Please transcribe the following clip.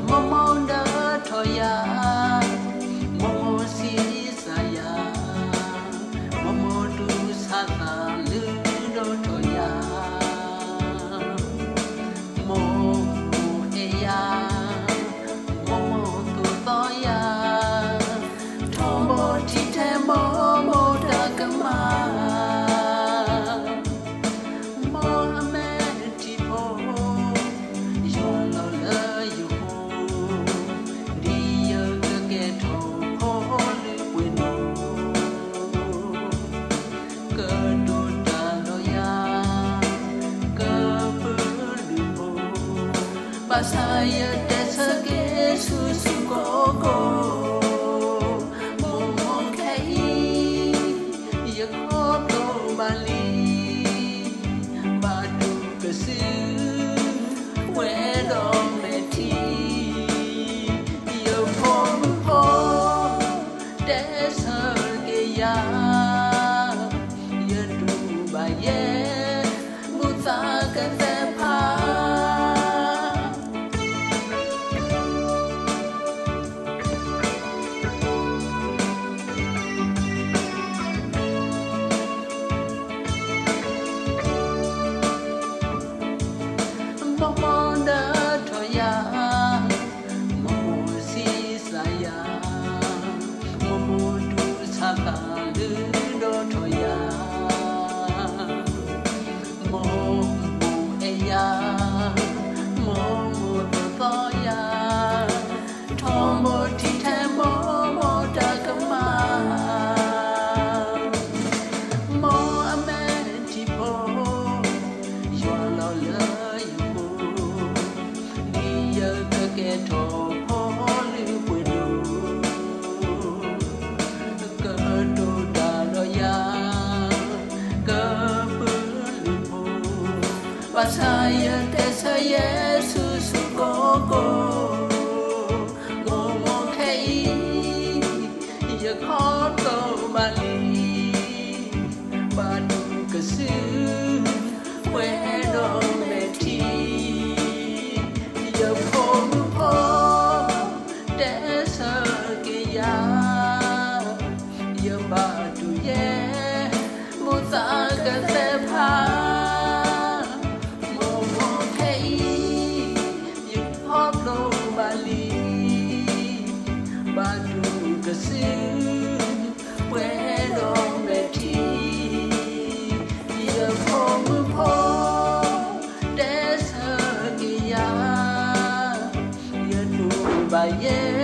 Momonda Toya, Momo Sisaya, Momodu Sata Ludo Toya, Momo Eya, Momo Tutoya, Tomo Tite Momo Dagama. Saya desage susu koko momo kai ya koto bali badu kesu wedo meti yo pompo desage ya ya du baye mutaka tepa Momonda Toya, Momo Sisaya, Momodu Sata Ludo Toya, Momo Eya, Momo Toya, Tomo Tite Momo Dagama, Mo Ametipo, Yololo. Saya desaya susu koko momo kai ya koto bali badu kesu wedo meti ya pompo desa keya ya badu ye mutaka sepa Badu kesu wedo meti ya pompo desa kia ya du baye